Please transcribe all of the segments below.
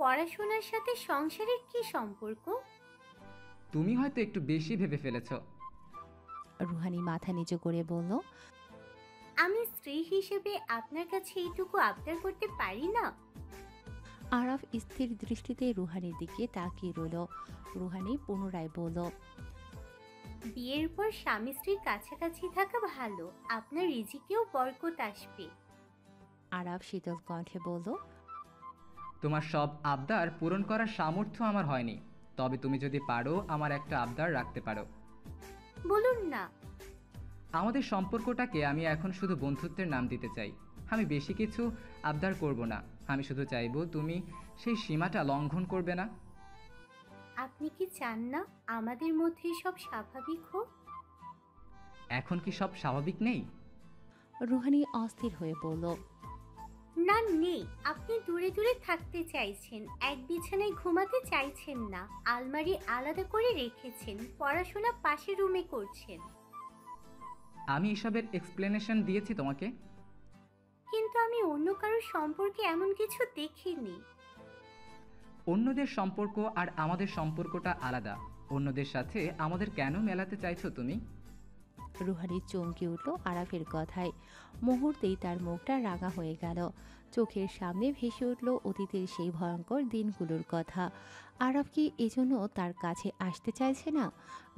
পড়াশোনার সাথে সংসারের কি সম্পর্ক? তুমি হয়তো একটু বেশি ভেবে ফেলেছ। রুহানি মাথা নিচু করে বলল। আমি স্ত্রী হিসেবে আপনার কাছে এইটুকু আবদার করতে পারি না? আরাফ স্থির দৃষ্টিতে রুহানির দিকে তাকিয়ে রইল। রুহানি পুনরায় বলল। বিয়ের পর স্বামী স্ত্রীর কাছাকাছি থাকা ভালো, আপনার রিজিকেও বরকত আসবে। আরাফ শীতল কণ্ঠে বলল। তোমার সব আবদার পূরণ করার সামর্থ্য আমার হয়নি, তবে তুমি যদি পারো আমার একটা আবদার রাখতে পারো। বলুন না। আমাদের সম্পর্কটাকে আমি এখন শুধু বন্ধুত্বের নাম দিতে চাই। আমি বেশি কিছু আবদার করব না। আমি শুধু চাইবো তুমি সেই সীমাটা লঙ্ঘন করবে না। আপনি কি চান না আমাদের মধ্যে সব স্বাভাবিক হোক? এখন কি সব স্বাভাবিক নেই? রুহানি অস্থির হয়ে বলল। না, নেই। আপনি দূরে দূরে থাকতে চাইছেন, এক বিছানায় ঘুমাতে চাইছেন না, আলমারি আলাদা করে রেখেছেন, পড়াশোনা পাশের রুমে করছেন। আমি এসবের এক্সপ্লেনেশন দিয়েছি তোমাকে। কিন্তু আমি অন্য কারোর সম্পর্কে এমন কিছু দেখিনি। অন্যদের সম্পর্ক আর আমাদের সম্পর্কটা আলাদা। অন্যদের সাথে আমাদের কেন মেলাতে চাইছো তুমি? রুহানি চমকে উঠল আরাফের কথায়। মুহূর্তেই তার মুখটা রাঙা হয়ে গেল। চোখের সামনে ভেসে উঠল অতীতের সেই ভয়ঙ্কর দিনগুলোর কথা। আরাফ কি এজন্য তার কাছে আসতে চাইছে না?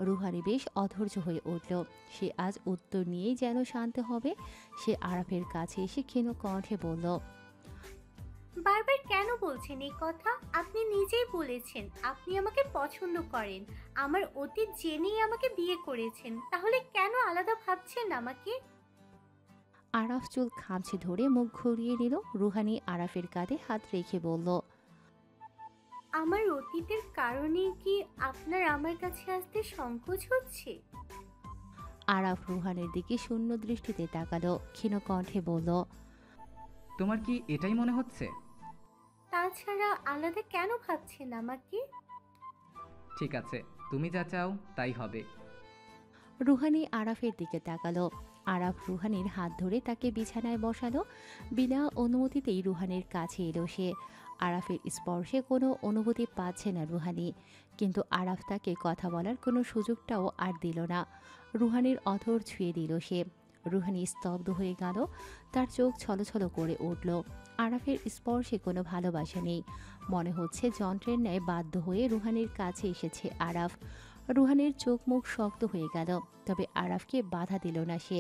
রুহানি বেশ অধৈর্য হয়ে উঠল। সে আজ উত্তর নিয়েই যেন শান্ত হবে। সে আরাফের কাছে এসে ক্ষীণ কণ্ঠে বলল। বারবার কেন বলছেন এই কথা? আপনি নিজেই বলেছেন আপনি আমাকে পছন্দ করেন, আমার অতীত জেনেই আমাকে বিয়ে করেছেন, তাহলে কেন আলাদা ভাবছেন আমাকে? আরাফ চুল খামচে ধরে মুখ ঘুরিয়ে নিল। রুহানি আরাফের কাঁধে হাত রেখে বলল। আমার অতীতের কারণে কি আপনার আমার কাছে আসতে সংকোচ হচ্ছে? আরাফ রুহানের দিকে শূন্য দৃষ্টিতে তাকালো। ক্ষীণ কণ্ঠে বলল। তোমার কি এটাই মনে হচ্ছে? তাছাড়া আলাদা কেন ভাবছেন আমাকে? ঠিক আছে, তুমি যা চাও তাই হবে। রুহানি আরাফের দিকে তাকালো। আরাফ রুহানির হাত ধরে তাকে বিছানায় বসালো। বিনা অনুমতিতেই রুহানির কাছে এলো সে। আরাফের স্পর্শে কোনো অনুভূতি পাচ্ছে না রুহানি, কিন্তু আরাফ তাকে কথা বলার কোনো সুযোগটাও আর দিল না। রুহানির অধর ছুঁয়ে দিল সে। রুহানি স্তব্ধ হয়ে গেল। তার চোখ ছলছল করে উঠল। আরাফের স্পর্শে কোনো ভালোবাসা নেই। মনে হচ্ছে যন্ত্রের ন্যায় বাধ্য হয়ে রুহানির কাছে এসেছে আরাফ। রুহানের চোখ মুখ শক্ত হয়ে গেল, তবে আরাফকে বাধা দিল না সে।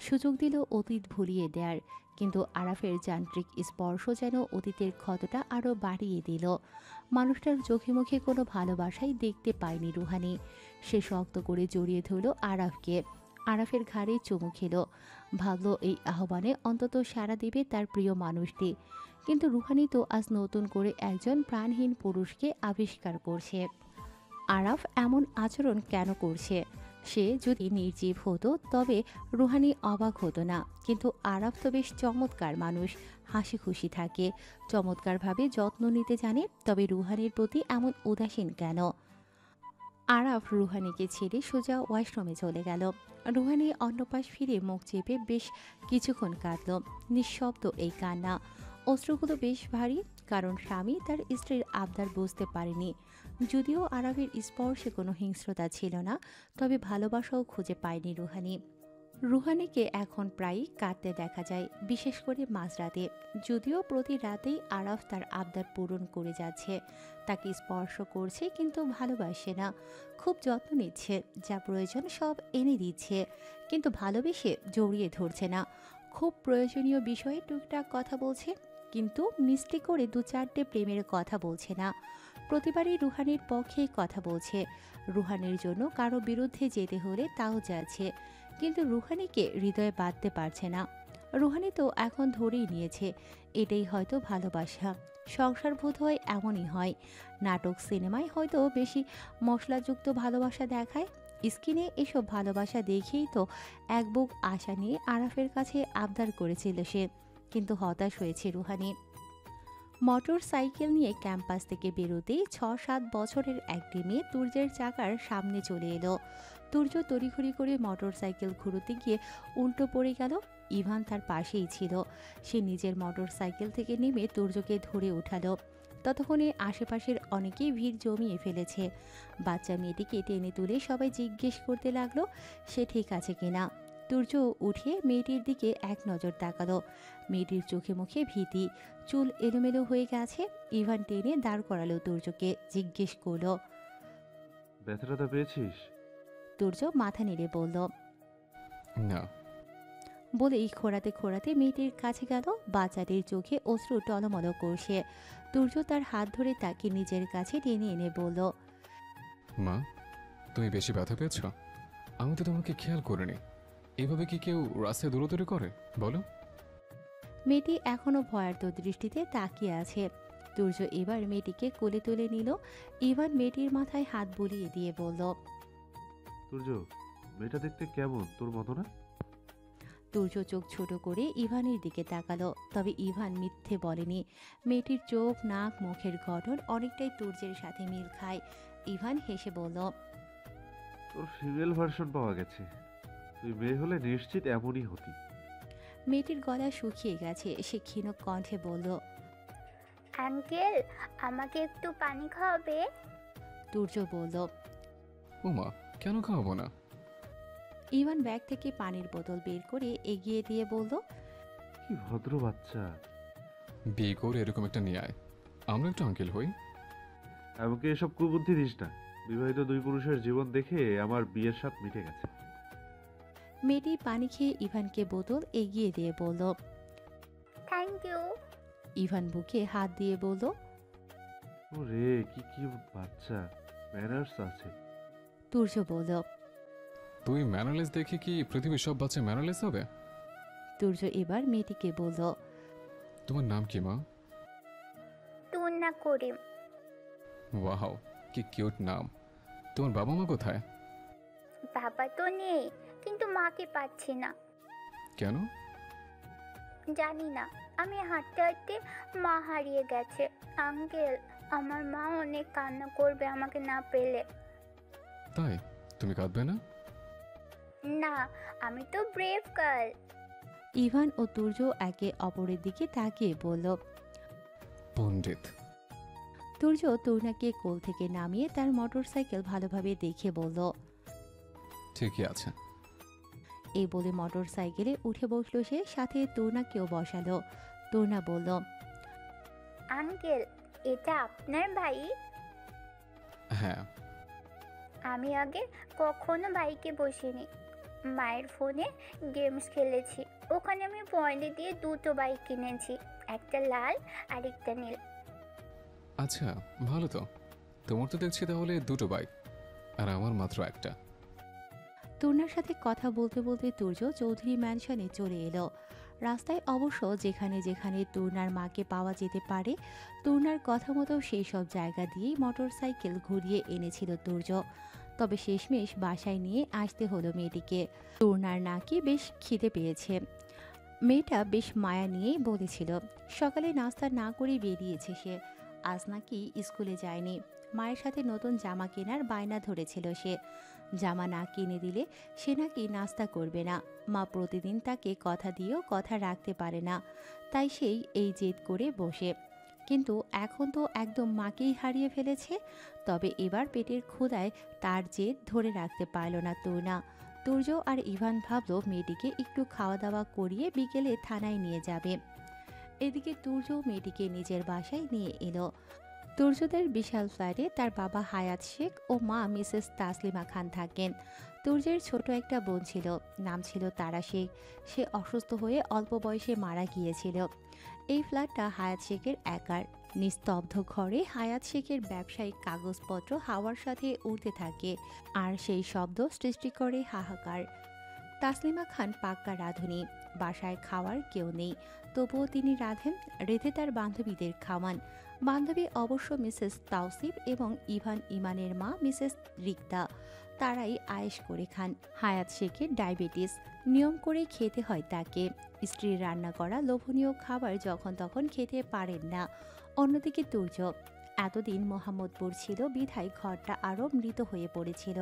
সুযোগ দিল অতীত ভুলিয়ে দেয়ার, কিন্তু আরাফের যান্ত্রিক স্পর্শ যেন অতীতের ক্ষতটা আরও বাড়িয়ে দিল। মানুষটার চোখে মুখে কোনো ভালোবাসাই দেখতে পায়নি রুহানি। সে শক্ত করে জড়িয়ে ধরল আরাফকে। আরাফের ঘাড়ে চুমু খেল। ভাবল এই আহ্বানে অন্তত সাড়া দেবে তার প্রিয় মানুষটি। কিন্তু রুহানি তো আজ নতুন করে একজন প্রাণহীন পুরুষকে আবিষ্কার করছে। আরাফ এমন আচরণ কেন করছে? সে যদি নির্জীব হতো তবে রুহানি অবাক হতো না, কিন্তু আরাফ তো বেশ চমৎকার মানুষ, হাসি খুশি থাকে, চমৎকারভাবে যত্ন নিতে জানে, তবে রুহানির প্রতি এমন উদাসীন কেন? আরাফ রুহানিকে ছেড়ে সোজা ওয়াশরুমে চলে গেল। রুহানি অন্যপাশ ফিরে মুখ চেপে বেশ কিছুক্ষণ কাঁদল। নিঃশব্দ এই কান্না। অশ্রুগুলো বেশ ভারী, কারণ স্বামী তার স্ত্রীর আবদার বুঝতে পারেনি। যদিও আরাফের স্পর্শে কোনো হিংস্রতা ছিল না, তবে ভালোবাসাও খুঁজে পায়নি রুহানি। রুহানিকে এখন প্রায়ই কাঁদতে দেখা যায়, বিশেষ করে মাঝরাতে। যদিও প্রতি রাতেই আরাফ তার আবদার পূরণ করে যাচ্ছে, তাকে স্পর্শ করছে কিন্তু ভালোবাসে না। খুব যত্ন নিচ্ছে, যা প্রয়োজন সব এনে দিচ্ছে, কিন্তু ভালোবেসে জড়িয়ে ধরছে না। খুব প্রয়োজনীয় বিষয়ে টুকটাক কথা বলছে, কিন্তু মিষ্টি করে দু চারটে প্রেমের কথা বলছে না। প্রতিবারই রুহানির পক্ষে কথা বলছে। রুহানির জন্য কারো বিরুদ্ধে যেতে হলে তাও যাচ্ছে, কিন্তু রুহানিকে হৃদয়ে বাঁধতে পারছে না। রুহানি তো এখন ধরেই নিয়েছে এটাই হয়তো ভালোবাসা। সংসার বোধ হয় এমনই হয়। নাটক সিনেমায় হয়তো বেশি মশলাযুক্ত ভালোবাসা দেখায়। স্ক্রিনে এসব ভালোবাসা দেখেই তো এক বুক আশা নিয়ে আরাফের কাছে আবদার করেছিল সে, কিন্তু হতাশ হয়েছে রুহানি। মোটর সাইকেল নিয়ে ক্যাম্পাস থেকে বেরোতেই ৬-৭ বছরের একটি মেয়ে তুর্যের চাকার সামনে চলে এলো। তুর্য তড়িঘড়ি করে মোটর সাইকেল ঘুরোতে গিয়ে উল্টো পড়ে গেল। ইভান তার পাশেই ছিল। সে নিজের মোটর সাইকেল থেকে নেমে তুর্যকে ধরে উঠালো। ততক্ষণে আশেপাশের অনেকেই ভিড় জমিয়ে ফেলেছে। বাচ্চা মেয়েটিকে টেনে তুলে সবাই জিজ্ঞেস করতে লাগলো সে ঠিক আছে কিনা। তুর্য উঠে মেয়েটির দিকে এক নজর তাকালো। মেয়েটির চোখে মুখে ভীতি, চুল এলোমেলো হয়ে গেছে। ইভান টেনে দাঁড় করালো তুর্যকে, জিজ্ঞেস করলো। ব্যথাটা পেয়েছিস? তুর্য মাথা নেড়ে বলল। না। বলেই খোঁড়াতে খোঁড়াতে মেয়েটির কাছে গেল। বাচ্চাটির চোখে অশ্রু টলমল করছে। তুর্য তার হাত ধরে তাকে নিজের কাছে টেনে এনে বলল। মা, তুমি বেশি ব্যথা পেয়েছ? আমি তো তোমাকে খেয়াল করিনি। এভাবে কি কেউ রাস্তায় দৌড়াদৌড়ি করে বলো? মেয়েটি এখনো ভয়ার্ত দৃষ্টিতে তাকিয়ে আছে। তুর্য এবার মেয়েটিকে কোলে তুলে নিল। ইভান মেয়েটির মাথায় হাত বুলিয়ে দিয়ে বলল। তুর্য, মেয়েটা দেখতে কেমন, তোর মতো না? তুর্য চোখ ছোট করে ইভানের দিকে তাকালো। তবে ইভান মিথ্যে বলেনি। মেয়েটির চোখ, নাক, মুখের গঠন অনেকটাই তুর্যের সাথে মিল খায়। ইভান হেসে বলল। তোর ফিমেল ভার্সন পাওয়া গেছে। তুই মেয়ে হলে নিশ্চিত এমনই হতি। মেয়েটির গলা শুকিয়ে গেছে। সে ক্ষীণ কণ্ঠে বলল। আঙ্কেল, আমাকে একটু পানি খাওয়াবে? তুর্য বলল। ও মা, কেন খাওয়াবো না? ইভান ব্যাগ থেকে পানির বোতল বের করে এগিয়ে দিয়ে বলল। কি ভদ্র বাচ্চা। বিয়ে করে এরকম একটা নিয়ে আয়, আমরা একটু আঙ্কেল হই। আমাকে এসব কুবুদ্ধি দিস না। বিবাহিত দুই পুরুষের জীবন দেখে আমার বিয়ের স্বাদ মিটে গেছে। মেয়েটি পানি খেয়ে ইভানকে বোতল এগিয়ে দিয়ে বলল। Thank you. ইভান বুকে হাত দিয়ে বলল। ও রে, কি কি বাচ্চা, ম্যানার্স আছে। তুর্য বলল। তুই ম্যানারলেস দেখে কি পৃথিবীর সব বাচ্চা ম্যানারলেস হবে? তুর্য এবার মেয়েটিকে বলল। তোমার নাম কি মা? তুন্না করিম। ওয়াও, কি কিউট নাম। তোমার বাবা মা কোথায়? বাবা তো নেই, কিন্তু মাকে পাচ্ছি না। কেন? জানি না, আমি হাঁটতে হাঁটতে মা হারিয়ে গেছে। আঙ্কেল, আমার মা অনেক কান্না করবে আমাকে না পেলে। তাই তুমি কাঁদবে না? না, আমি তো ব্রেভ গার্ল। ইভান ও তুর্য একে অপরের দিকে তাকিয়ে বলল। পণ্ডিত। তুর্য তরুণাকে কোল থেকে নামিয়ে তার মোটরসাইকেল ভালোভাবে দেখে বলল। ঠিকই আছে। এই বলে মোটরসাইকেলে উঠে বসলো সে, সাথে তরুণাকেও বসালো। তরুণা বলল। আঙ্কেল, এটা আপনার ভাই? হ্যাঁ। আমি আগে কখনো বাইকে বসিনি। মায়ের ফোনে গেমস খেলেছি, ওখানে আমি পয়েন্ট দিয়ে দুটো বাইক কিনেছি, একটা লাল আর একটা নীল। আচ্ছা, ভালো তো। তোমার তো দেখছি তাহলে দুটো বাইক, আর আমার মাত্র একটা। তরুণার সাথে কথা বলতে বলতে তুর্য চৌধুরী ম্যানশনে চলে এলো। রাস্তায় অবশ্য যেখানে যেখানে তরুণার মাকে পাওয়া যেতে পারে, তরুণার কথা মতো সেই সব জায়গা দিয়েই মোটরসাইকেল ঘুরিয়ে এনেছিল তুর্য। তবে শেষমেশ বাসায় নিয়ে আসতে হলো মেয়েটিকে। তরুণার নাকি বেশ খিদে পেয়েছে। মেয়েটা বেশ মায়া নিয়েই বলেছিল সকালে নাস্তা না করে বেরিয়েছে সে। আজ নাকি স্কুলে যায়নি। মায়ের সাথে নতুন জামা কেনার বায়না ধরেছিল সে। জামা না কিনে দিলে সে নাকি নাস্তা করবে না। মা প্রতিদিন তাকে কথা দিয়েও কথা রাখতে পারে না, তাই সেই এই জেদ করে বসে। কিন্তু এখন তো একদম মাকেই হারিয়ে ফেলেছে। তবে এবার পেটের ক্ষুধায় তার জেদ ধরে রাখতে পারল না তরুণা। তুর্য আর ইভান ভাবল মেয়েটিকে একটু খাওয়া দাওয়া করিয়ে বিকেলে থানায় নিয়ে যাবে। এদিকে তুর্য মেয়েটিকে নিজের বাসায় নিয়ে এলো। তুর্যদের বিশাল ফ্ল্যাটে তার বাবা হায়াত শেখ ও মা মিসেস তাসলিমা খান থাকেন। তুর্যের ছোট একটা বোন ছিল, নাম ছিল তারা শেখ। সে অসুস্থ হয়ে অল্প বয়সে মারা গিয়েছিল। এই ফ্ল্যাটটা হায়াত শেখের একার। নিস্তব্ধ ঘরে হায়াত শেখের ব্যবসায়িক কাগজপত্র হাওয়ার সাথে উড়তে থাকে, আর সেই শব্দ সৃষ্টি করে হাহাকার। তাসলিমা খান পাক্কা রাঁধুনি। বাসায় খাওয়ার কেউ নেই, তবুও তিনি রাঁধেন, রেঁধে তার বান্ধবীদের খাওয়ান। বান্ধবী অবশ্য মিসেস তাওসিফ এবং ইভান ইমানের মা মিসেস রিক্তা। তারাই আয়েশ করে খান। হায়াত শেখের ডায়াবেটিস, নিয়ম করে খেতে হয় তাকে। স্ত্রীর রান্না করা লোভনীয় খাবার যখন তখন খেতে পারেন না। অন্যদিকে তুর্য এতদিন মোহাম্মদপুর ছিল বিধায় ঘরটা আরও মৃত হয়ে পড়েছিল।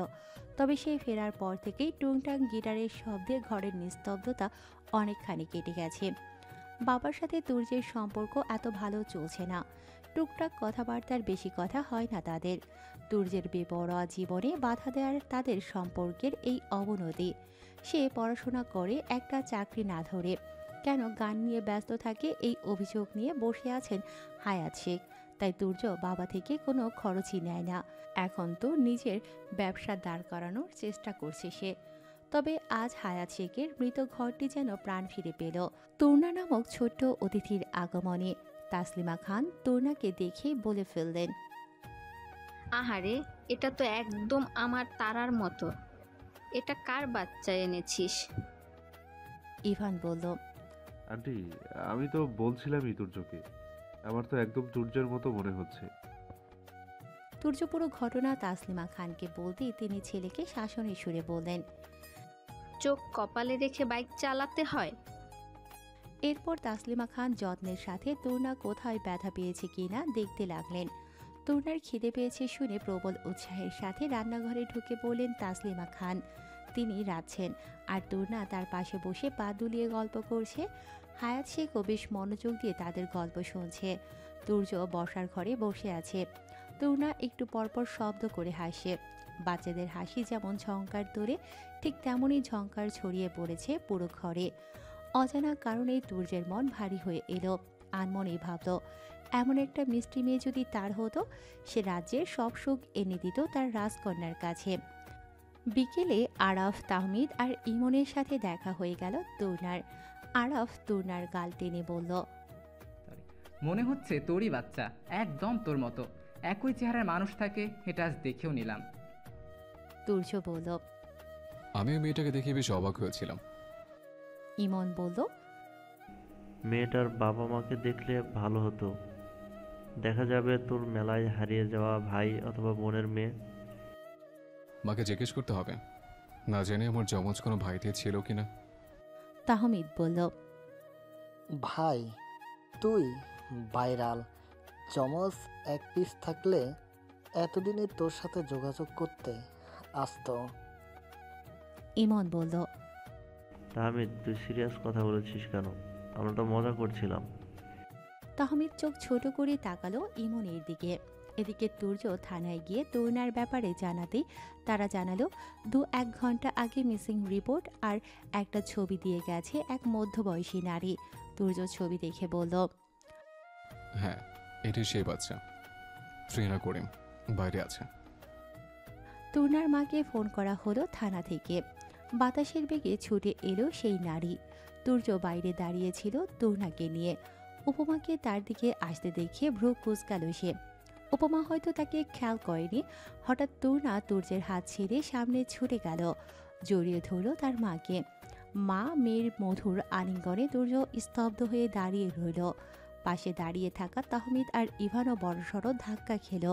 তবে সে ফেরার পর থেকেই টুংটাং গিটারের শব্দে ঘরের নিস্তব্ধতা অনেকখানি কেটে গেছে। বাবার সাথে তুর্যের সম্পর্ক এত ভালো চলছে না। টুকটাক কথাবার্তার বেশি কথা হয় না তাদের। তুর্যের বেপরোয়া জীবনে বাধা দেওয়ার তাদের সম্পর্কের এই অবনতি। সে পড়াশোনা করে একটা চাকরি না ধরে কেন গান নিয়ে ব্যস্ত থাকে, এই অভিযোগ নিয়ে বসে আছেন হায়াত শেখ। তাই তুর্য বাবা থেকে কোনো খরচই নেয় না। এখন তো নিজের ব্যবসা দাঁড় করানোর চেষ্টা করছে সে। তবে আজ হায়াত শেখের মৃত ঘরটি যেন প্রাণ ফিরে পেল তুর্না নামক ছোট্ট অতিথির আগমনে। তাসলিমা খান তুর্নাকে দেখে বলে ফেললেন, আহারে, এটা তো একদম আমার তারার মতো। এটা কার বাচ্চা এনেছিস? ইভান বলল, আন্টি, আমি তো বলছিলামই তুর্যকে, আমার তো একদম তুর্যের মতো মনে হচ্ছে। তুর্য পুরো ঘটনা তাসলিমা খানকে বলতেই তিনি ছেলেকে শাসনের সুরে বললেন। চোখ কপালে রেখে বাইক চালাতে হয়। এরপর তাসলিমা খান যত্নের সাথে তুর্না কোথায় ব্যথা পেয়েছে কিনা দেখতে লাগলেন। তুর্নার খিদে পেয়েছে শুনে প্রবল উৎসাহের সাথে রান্নাঘরে ঢুকে বললেন তাসলিমা খান। তিনি রাঁধছেন আর তুর্না তার পাশে বসে পা দুলিয়ে গল্প করছে। হায়াত শেখও বেশ মনোযোগ দিয়ে তাদের গল্প শুনছে। তুর্য বসার ঘরে বসে আছে। তুর্না একটু পরপর শব্দ করে হাসে। বাচ্চাদের হাসি যেমন ঝংকার তোলে, ঠিক তেমনই ঝংকার ছড়িয়ে পড়েছে পুরো ঘরে। অজানা কারণে তুর্যের মন ভারী হয়ে এলো। আনমনেই ভাবল, এমন একটা মিষ্টি মেয়ে যদি তার হতো, সে রাজ্যের সব সুখ এনে দিত তার রাজকন্যার কাছে। বিকেলে আরাফ, তাহমিদ আর ইমনের সাথে দেখা হয়ে গেল তুর্নার। আরাফ তুর্নার গাল টেনে বলল, মনে হচ্ছে তোরই বাচ্চা, একদম তোর মতো। একই চেহারার মানুষ থাকে, এটা আজ দেখেও নিলাম। তুর্য বলল। আমি ওই মেয়েটাকে দেখে বেশ অবাক হয়েছিলাম। ইমন বলল, মেয়েটার বাবা মাকে দেখলে ভালো হতো। দেখা যাবে তোর মেলায় হারিয়ে যাওয়া ভাই অথবা বোনের মেয়ে। মাকে জিজ্ঞেস করতে হবে, না জেনে আমার যমজ কোনো ভাইতে ছিল কিনা। তাহমিদ বলল, ভাই তুই ভাইরাল চমচ এক পিস থাকলে এতদিনে তোর সাথে যোগাযোগ করতে আসতো। ইমন বলল, তাহমিদ, তুই সিরিয়াস কথা বলেছিস কেন? আমরা তো মজা করছিলাম। তাহমিদ চোখ ছোট করে তাকালো ইমনের দিকে। এদিকে তুর্য থানায় গিয়ে তুর্নার ব্যাপারে জানাতেই তারা জানালো 2-1 ঘন্টা আগে মিসিং রিপোর্ট আর একটা ছবি দিয়ে গেছে এক মধ্যবয়সী নারী। তুর্য ছবি দেখে বলল, হ্যাঁ, এটাই সেই বাচ্চা। ট্রেনা করিম বাইরে আছে। তুর্নার মাকে ফোন করা হলো থানা থেকে। বাতাসের বেগে ছুটে এলো সেই নারী। তুর্য বাইরে দাঁড়িয়েছিল তুর্নাকে নিয়ে। উপমাকে তার দিকে আসতে দেখে ভ্রু কুঁচকাল সে। উপমা হয়তো তাকে খেয়াল করেনি। হঠাৎ তুর্না তুর্যের হাত ছেড়ে সামনে ছুটে গেল, জড়িয়ে ধরল তার মাকে। মা মেয়ের মধুর আলিঙ্গনে তুর্য স্তব্ধ হয়ে দাঁড়িয়ে রইল। পাশে দাঁড়িয়ে থাকা তাহমিদ আর ইভানও বড়সড় ধাক্কা খেল।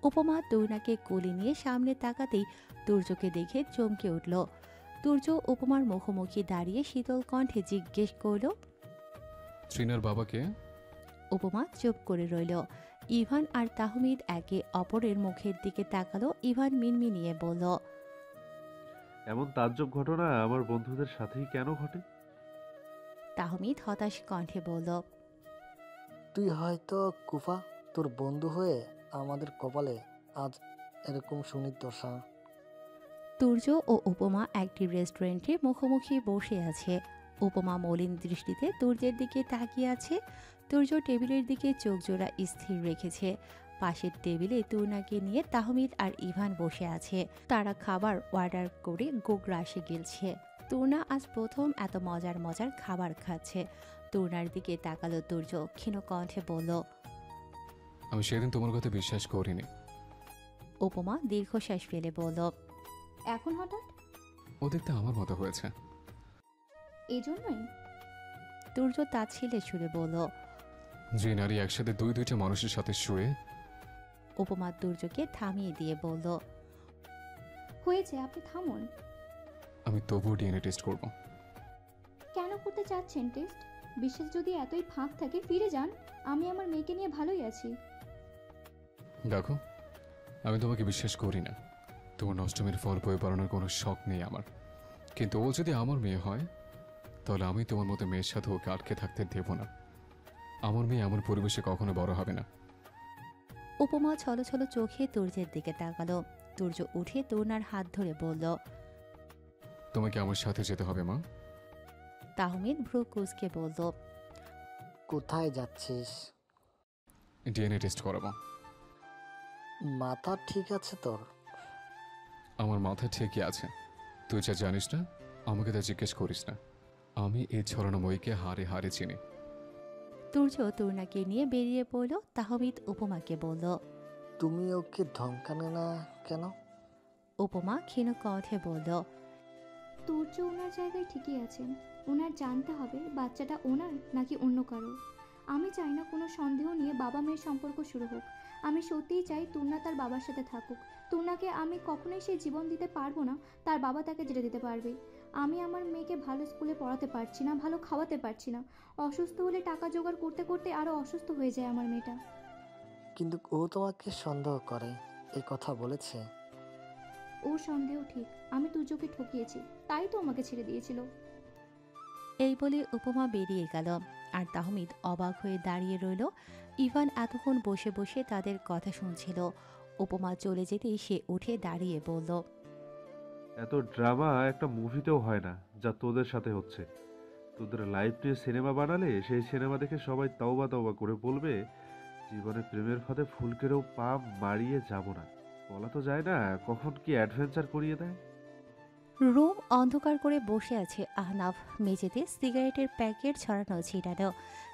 উপমা তুর্নাকে কোলে নিয়ে সামনে তাকাতেই তুর্যকে দেখে চমকে উঠল। তুর্য উপমার মুখোমুখি দাঁড়িয়ে শীতল কণ্ঠে জিজ্ঞেস করল, ট্রিনার বাবাকে? উপমা চুপ করে রইল। ইভান আর তাহমিদ একে অপরের মুখের দিকে তাকালো। ইভান মিনমিনিয়ে বলল, এমন তাজ্জব ঘটনা আমার বন্ধুদের সাথেই কেন ঘটে? তাহমিদ হতাশ কণ্ঠে বলল, তুই হয়তো কুফা, তোর বন্ধু হয়ে আমাদের কপালে আজ এরকম সুনির্দশা। তুর্য ও উপমা একটি রেস্টুরেন্টে মুখোমুখি বসে আছে। উপমা মলিন দৃষ্টিতে তুর্যের দিকে তাকিয়ে আছে। তুর্য টেবিলের দিকে চোখ জোড়া স্থির রেখেছে। পাশের টেবিলে তুর্নাকে নিয়ে তাহমিদ আর ইভান বসে আছে। তারা খাবার অর্ডার করে গোগ্রাসে গিলছে। তুর্না আজ প্রথম এত মজার মজার খাবার খাচ্ছে। তুর্নার দিকে তাকালো তুর্য, ক্ষীণ কণ্ঠে বলল, আমি সেদিন তোমার কথা বিশ্বাস করিনি। উপমা দীর্ঘশ্বাস ফেলে বলল, এখন হঠাৎ? ও দেখতে আমার মতো হয়েছে। এই জন্যই? তুর্য তাচ্ছিলে সুরে বলল। যে নারী একসাথে দুইটা মানুষের সাথে শুয়ে। উপমা তুর্যকে থামিয়ে দিয়ে বলল, হয়েছে, আপনি থামুন। আমি তবুও ডিএনএ টেস্ট করব। কেন করতে চাচ্ছেন টেস্ট? বিশ্বাস যদি এতই ফাঁক থাকে ফিরে যান। আমি আমার মেয়েকে নিয়ে ভালোই আছি। দেখো, আমি তোমাকে বিশ্বাস করি না। তোমার নষ্টমের ফল বয়ে বেড়ানোর কোনো শখ নেই আমার। কিন্তু ও যদি আমার মেয়ে হয়, তাহলে আমি তোমার মতো মেয়ের সাথে ওকে আটকে থাকতে দেব না। আমার মেয়ে আমার পরিবেশে কখনো বড় হবে না। উপমা ছলো ছলো চোখে তুর্যের দিকে তাকালো। তুর্য উঠে তরুণার হাত ধরে বলল। তোমাকে আমার সাথে যেতে হবে মা। তাহমিদ ভ্রু কুঁচকে বলল। কোথায় যাচ্ছিস? ডিএনএ টেস্ট করাবো। মাথা ঠিক আছে তোর? আমার মাথা ঠিকই আছে, তুই যা জানিস না আমাকে তা জিজ্ঞেস করিস না। আমি এই ছড়ানো বইকে হারে হারে চিনি। তুর্য তরুণাকে নিয়ে বেরিয়ে পড়ল। তাহমিদ উপমাকে বলল। তুমি ওকে ধমকানে না কেন? উপমা ক্ষীণ কণ্ঠে বলল। তুর্য ওনার জায়গায় ঠিকই আছেন। ওনার জানতে হবে বাচ্চাটা ওনার নাকি অন্য কারো। আমি চাই না কোনো সন্দেহ নিয়ে বাবা মেয়ের সম্পর্ক শুরু হোক। আমি সত্যিই চাই তুর্না তার বাবার সাথে থাকুক। তুর্নাকে আমি কখনোই সেই জীবন দিতে পারবো না তার বাবা তাকে যেটা দিতে পারবে। আমি আমার মেয়েকে ভালো স্কুলে পড়াতে পারছি না, ভালো খাওয়াতে পারছি না। অসুস্থ হলে টাকা জোগাড় করতে করতে আরও অসুস্থ হয়ে যায় আমার মেয়েটা। কিন্তু ও তোমাকে সন্দেহ করে, এই কথা বলেছে? ওর সন্দেহ ঠিক। আমি তুর্যকে ঠকিয়েছি, তাই তো আমাকে ছেড়ে দিয়েছিল। এই বলে উপমা বেরিয়ে গেল। আর তাহমিদ অবাক হয়ে দাঁড়িয়ে রইল। ইভান এতক্ষণ বসে বসে তাদের কথা শুনছিল। উপমা চলে যেতেই সে উঠে দাঁড়িয়ে বলল। এত ড্রামা একটা মুভিতেও হয় না যা তোদের সাথে হচ্ছে। তোদের লাইফ নিয়ে সিনেমা বানালে সেই সিনেমা দেখে সবাই তওবা তওবা করে বলবে জীবনে প্রেমের ফাঁদে ফুলকেরও পা মারিয়ে যাব না। বলা তো যায় না কখন কি অ্যাডভেঞ্চার করিয়ে দেয়। রুম অন্ধকার করে বসে আছে আহনাফ। মেঝেতে সিগারেটের প্যাকেট ছড়ানো ছিটানো।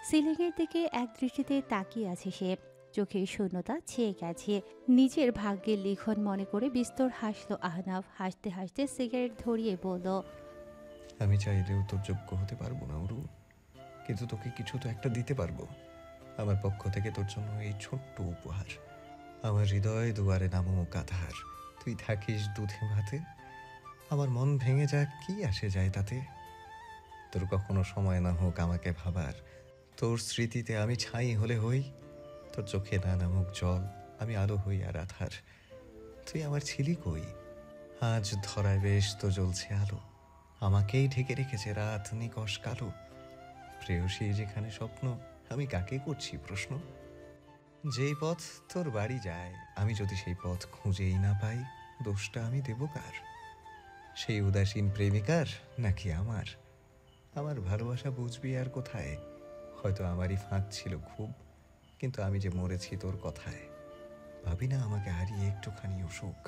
সিলিংয়ের দিকে এক দৃষ্টিতে তাকিয়ে আছে সে। চোখের শূন্যতা ছেয়ে গেছে। নিজের ভাগ্যের লিখন মনে করে বিস্তর হাসল আহনাফ। হাসতে হাসতে সিগারেট ধরিয়ে বলল। আমি চাইলেও তোর যোগ্য হতে পারবো না অরু, কিন্তু তোকে কিছু তো একটা দিতে পারবো। আমার পক্ষ থেকে তোর জন্য এই ছোট্ট উপহার। আমার হৃদয় দুয়ারে নামুক আধার। তুই থাকিস দুধে ভাতে, আমার মন ভেঙে যাক কি আসে যায় তাতে। তোর কখনো সময় না হোক আমাকে ভাবার, তোর স্মৃতিতে আমি ছাই হলে হই। তোর চোখে না নামুক জল, আমি আলো হই আর আধার। তুই আমার ছিলি কই? আজ ধরায় বেশ তো জ্বলছে আলো, আমাকেই ঢেকে রেখেছে রাত নিকষ কালো। প্রেয়সী যেখানে স্বপ্ন, আমি কাকে করছি প্রশ্ন? যেই পথ তোর বাড়ি যায়, আমি যদি সেই পথ খুঁজেই না পাই, দোষটা আমি দেব কার? সেই উদাসীন প্রেমিকার নাকি আমার? আমার ভালোবাসা বুঝবি আর কোথায়? হয়তো আমারই ফাঁক ছিল খুব, কিন্তু আমি যে মরেছি তোর কথায়। ভাবি না আমাকে হারিয়ে একটুখানি সুখ,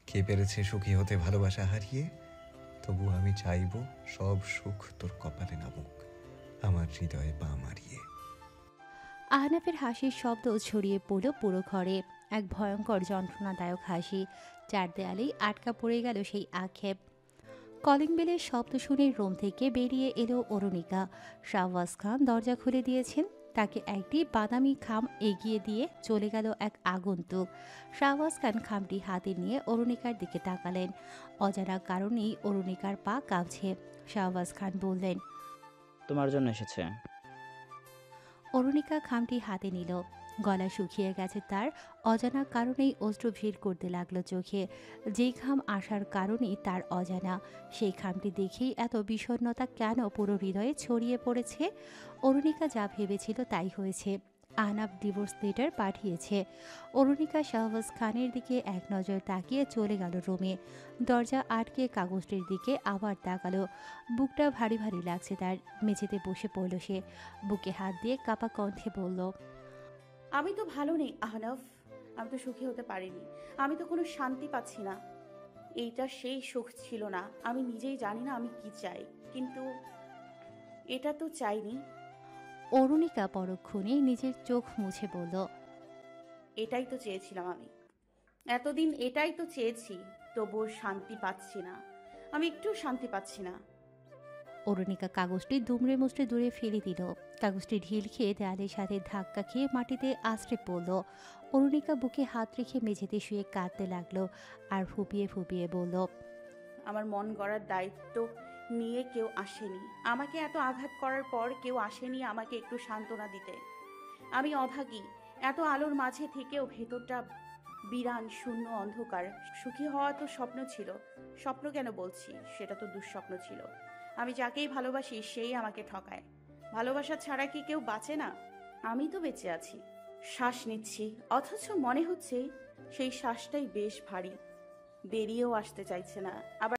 কে পেরেছে সুখী হতে ভালোবাসা হারিয়ে? তবু আমি চাইব সব সুখ তোর কপালে নামুক, আমার হৃদয়ে পা মারিয়ে। আহনাফের হাসির শব্দ ছড়িয়ে পড়ল পুরো ঘরে। এক ভয়ঙ্কর যন্ত্রণাদায়ক হাসি। চার দেয়ালেই আটকা পড়ে গেল সেই আক্ষেপ। কলিং বেলের শব্দ শুনে রুম থেকে বেরিয়ে এলো অরুণিকা। শাহবাজ খান দরজা খুলে দিয়েছেন। তাকে একটি বাদামি খাম এগিয়ে দিয়ে চলে গেল এক আগন্তুক। শাহবাজ খান খামটি হাতে নিয়ে অরুণিকার দিকে তাকালেন। অজানা কারণেই অরুণিকার পা কাঁপছে। শাহবাজ খান বললেন। তোমার জন্য এসেছে। অরুণিকা খামটি হাতে নিল। গলা শুকিয়ে গেছে তার। অজানা কারণেই অশ্রু ভিড় করতে লাগলো চোখে। যেই খাম আসার কারণেই তার অজানা, সেই খামটি দেখেই এত বিষণ্ণতা কেন পুরো হৃদয়ে ছড়িয়ে পড়েছে? অরুণিকা যা ভেবেছিল তাই হয়েছে। আহনাফ ডিভোর্স লেটার পাঠিয়েছে। অরুণিকা শাহবাজ খানের দিকে এক নজর তাকিয়ে চলে গেল রুমে। দরজা আটকে কাগজটির দিকে আবার তাকালো। বুকটা ভারী ভারী লাগছে তার। মেঝেতে বসে পড়ল সে। বুকে হাত দিয়ে কাপা কণ্ঠে বলল। আমি তো ভালো নেই আহনাফ, আমি তো সুখী হতে পারিনি। আমি তো কোনো শান্তি পাচ্ছি না। এইটা সেই সুখ ছিল না। আমি নিজেই জানি না আমি কি চাই, কিন্তু এটা তো চাইনি। অরুণিকা পরক্ষণে নিজের চোখ মুছে বলল। এটাই তো চেয়েছিলাম আমি এতদিন, এটাই তো চেয়েছি। তবুও শান্তি পাচ্ছি না, আমি একটু শান্তি পাচ্ছি না। অরুণিকা কাগজটি দুমড়ে মুচড়ে দূরে ফেলে দিল। কাগজটি ঢিল খেয়ে দেয়ালের সাথে ধাক্কা খেয়ে মাটিতে আছড়ে পড়ল। অরুণিকা বুকে হাত রেখে মেঝেতে শুয়ে কাঁদতে লাগলো আর ফুপিয়ে ফুপিয়ে বলল। আমার মন গড়ার দায়িত্ব নিয়ে কেউ আসেনি। আমাকে এত আঘাত করার পর কেউ আসেনি আমাকে একটু সান্ত্বনা দিতে। আমি অভাগী। এত আলোর মাঝে থেকেও ভেতরটা বিরান, শূন্য, অন্ধকার। সুখী হওয়া তো স্বপ্ন ছিল। স্বপ্ন কেন বলছি, সেটা তো দুঃস্বপ্ন ছিল। আমি যাকেই ভালোবাসি সেই আমাকে ঠকায়। ভালোবাসা ছাড়া কি কেউ বাঁচে না? আমি তো বেঁচে আছি। শ্বাস নিচ্ছি, অথচ মনে হচ্ছে সেই শ্বাসটাই বেশ ভারী, বেরিয়েও আসতে চাইছে না। আবার